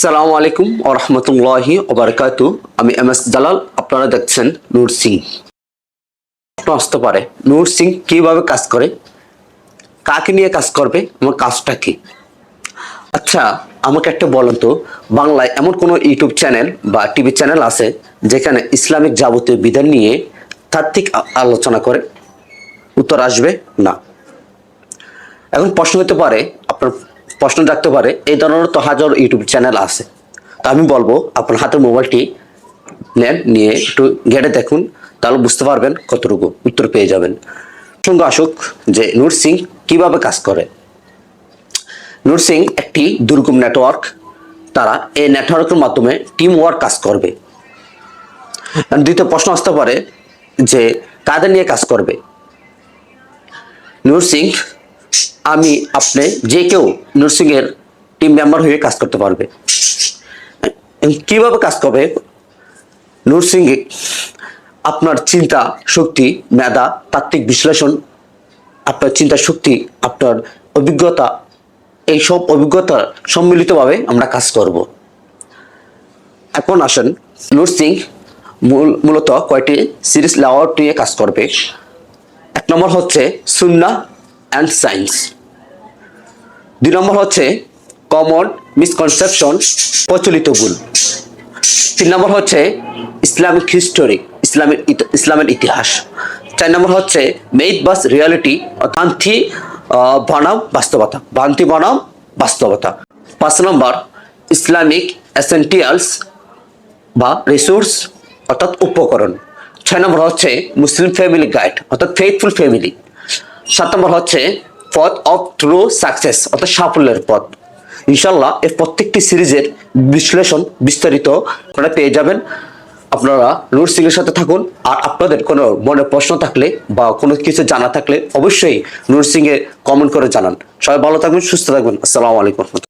আসসালামু আলাইকুম ওয়া রাহমাতুল্লাহি ওয়া বারাকাতুহু। আমি এমএস জালাল, আপনারা দেখছেন নূর সিং। প্রশ্ন আসতে পারে, নূর সিং কিভাবে কাজ করে, কাকে নিয়ে কাজ করবে, আমার কাজটা কি? আচ্ছা, আমাকে একটা বলেন তো, বাংলায় এমন কোনো ইউটিউব চ্যানেল বা টিভি চ্যানেল আছে যেখানে ইসলামিক যাবতীয় বিধান নিয়ে তাত্ত্বিক আলোচনা করে? উত্তর আসবে না। এখন প্রশ্ন হতে পারে, আপনার প্রশ্ন থাকতে পারে, এই ধরনের তো হাজার ইউটিউব চ্যানেল আছে, তো আমি বলবো আপনার হাতের মোবাইলটি নেন, নিয়ে একটু ঘেটে দেখুন, তাহলে বুঝতে পারবেন কতটুকু উত্তর পেয়ে যাবেন। সঙ্গে আসুক যে নূর সিং কিভাবে কাজ করে। নূর সিং একটি দুর্গম নেটওয়ার্ক, তারা এই নেটওয়ার্কের মাধ্যমে টিম ওয়ার্ক কাজ করবে। দ্বিতীয় প্রশ্ন আসতে পারে যে কাদের নিয়ে কাজ করবে। নূর সিং, আমি, আপনি, যে কেউ নূর সিং এর টিম মেম্বার হয়ে কাজ করতে পারবে। কিভাবে কাজ করবে? নূর সিং আপনার চিন্তা শক্তি, মেধা, তাত্ত্বিক বিশ্লেষণ, আপনার চিন্তা শক্তি, আপনার অভিজ্ঞতা, এইসব অভিজ্ঞতা সম্মিলিতভাবে আমরা কাজ করব। এখন আসেন, নূর সিং মূলত কয়টি সিরিজ লেআউট নিয়ে কাজ করবে। এক নম্বর হচ্ছে সুন্নাহ অ্যান্ড সায়েন্স। দুই নম্বর হচ্ছে কমন মিসকনসেপশন, প্রচলিত ভুল। তিন নম্বর হচ্ছে ইসলামিক হিস্টোরি, ইসলামের ইতিহাস। চার নম্বর হচ্ছে মেইথ বাস রিয়ালিটি, ভ্রান্তি বনাম বাস্তবতা, ভ্রান্তি বনাম বাস্তবতা। পাঁচ নম্বর ইসলামিক এসেন্টিয়ালস বা রিসোর্স অর্থাৎ উপকরণ। ছয় নম্বর হচ্ছে মুসলিম ফ্যামিলি গাইড অর্থাৎ ফেইথফুল ফ্যামিলি। সাত নম্বর হচ্ছে পথ অফ ট্রু সাকসেস অর্থাৎ সাফল্যের পথ। ইনশাল্লাহ এর প্রত্যেকটি সিরিজের বিশ্লেষণ বিস্তারিত আপনারা পেয়ে যাবেন। আপনারা নূর সিং এর সাথে থাকুন। আর আপনাদের কোনো মনে প্রশ্ন থাকলে বা কোনো কিছু জানা থাকলে অবশ্যই নূর সিং এ কমেন্ট করে জানান। সবাই ভালো থাকবেন, সুস্থ থাকবেন। আসসালামু আলাইকুম।